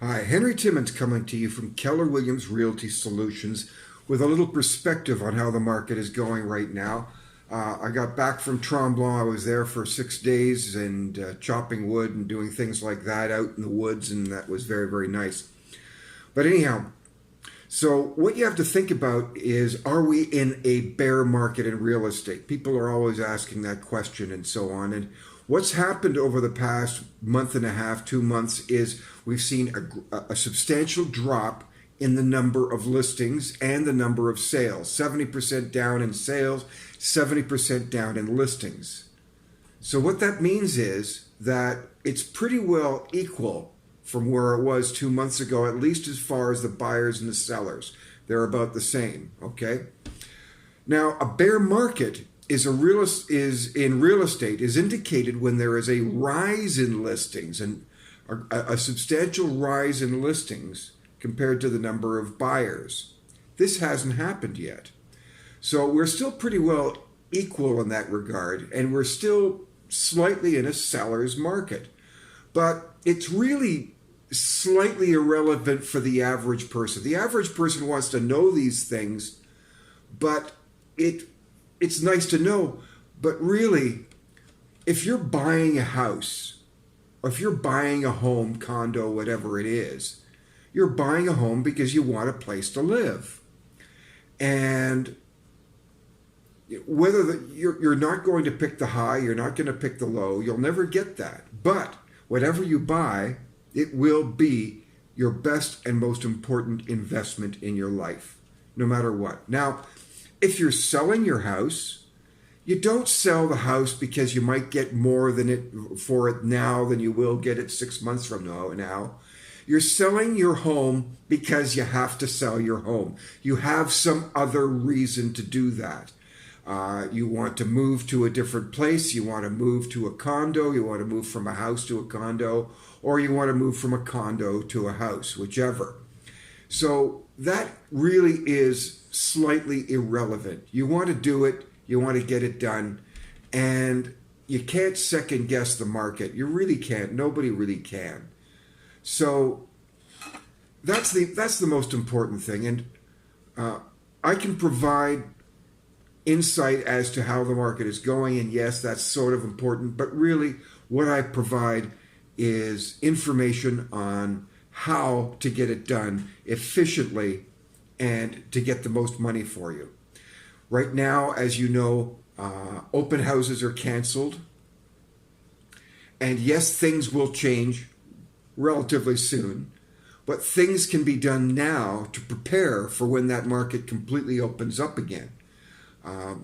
Hi, Henry Timmons coming to you from Keller Williams Realty Solutions with a little perspective on how the market is going right now. I got back from Tremblant. I was there for 6 days and chopping wood and doing things like that out in the woods, and that was very, very nice. But anyhow, so what you have to think about is, are we in a bear market in real estate? People are always asking that question and so on. And what's happened over the past month and a half, 2 months, is we've seen a substantial drop in the number of listings and the number of sales. 70% down in sales, 70% down in listings. So what that means is that it's pretty well equal from where it was 2 months ago, at least as far as the buyers and the sellers. They're about the same, okay? Now, a bear market is in real estate is indicated when there is a rise in listings and a substantial rise in listings compared to the number of buyers. This hasn't happened yet. So we're still pretty well equal in that regard, and we're still slightly in a seller's market. But it's really slightly irrelevant for the average person. The average person wants to know these things, but it's nice to know. But really, if you're buying a house, or if you're buying a home, condo, whatever it is, you're buying a home because you want a place to live. And whether you're not going to pick the high, you're not going to pick the low, you'll never get that. But whatever you buy, it will be your best and most important investment in your life, no matter what. Now, if you're selling your house, you don't sell the house because you might get more for it now than you will get it 6 months from now. You're selling your home because you have to sell your home. You have some other reason to do that. You want to move to a different place. You want to move to a condo. You want to move from a house to a condo, or you want to move from a condo to a house, whichever. So that really is slightly irrelevant. You want to do it. You want to get it done. And you can't second guess the market. You really can't. Nobody really can. So that's the most important thing. And I can provide insight as to how the market is going, and yes, that's sort of important, but really what I provide is information on how to get it done efficiently and to get the most money for you. Right now, as you know, open houses are canceled, and yes, things will change relatively soon, but things can be done now to prepare for when that market completely opens up again.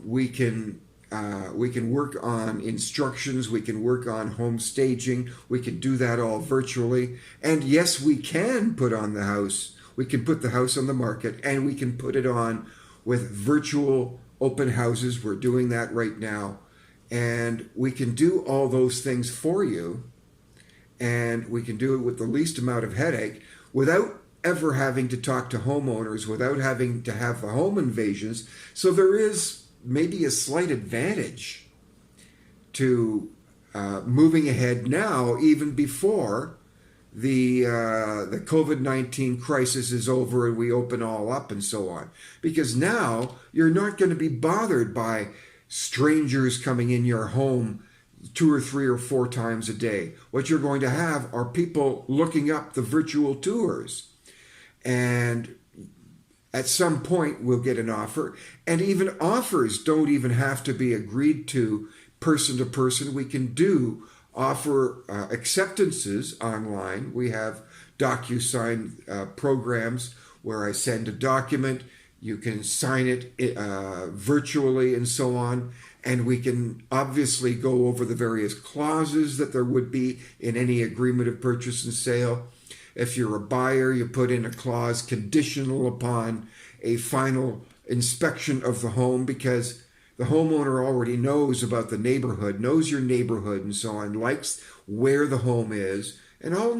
We can work on instructions, we can work on home staging, we can do that all virtually. And yes, we can put on the house, we can put the house on the market, and we can put it on with virtual open houses. We're doing that right now. And we can do all those things for you, and we can do it with the least amount of headache without ever having to talk to homeowners, without having to have the home invasions. So there is maybe a slight advantage to moving ahead now, even before the COVID-19 crisis is over and we open all up and so on. Because now you're not going to be bothered by strangers coming in your home 2 or 3 or 4 times a day. What you're going to have are people looking up the virtual tours. And at some point, we'll get an offer. And even offers don't even have to be agreed to person. We can do offer acceptances online. We have DocuSign programs where I send a document. You can sign it virtually and so on. And we can obviously go over the various clauses that there would be in any agreement of purchase and sale. If you're a buyer, you put in a clause conditional upon a final inspection of the home, because the homeowner already knows about the neighborhood, knows your neighborhood and so on, likes where the home is. And all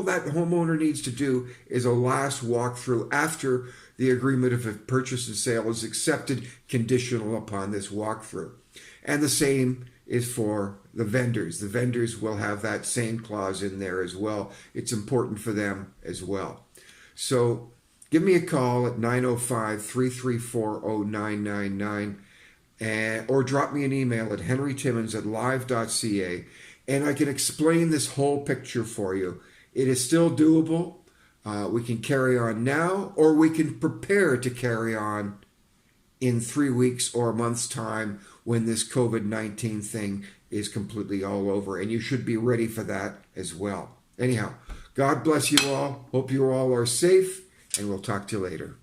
that homeowner needs to do is a last walkthrough after the agreement of purchase and sale is accepted, conditional upon this walkthrough. And the same is for the vendors. The vendors will have that same clause in there as well. It's important for them as well. So give me a call at 905-334-0999 or drop me an email at henrytimmons@live.ca, and I can explain this whole picture for you. It is still doable. We can carry on now, or we can prepare to carry on in 3 weeks or a month's time when this COVID-19 thing is completely all over. And you should be ready for that as well. Anyhow, God bless you all. Hope you all are safe, and we'll talk to you later.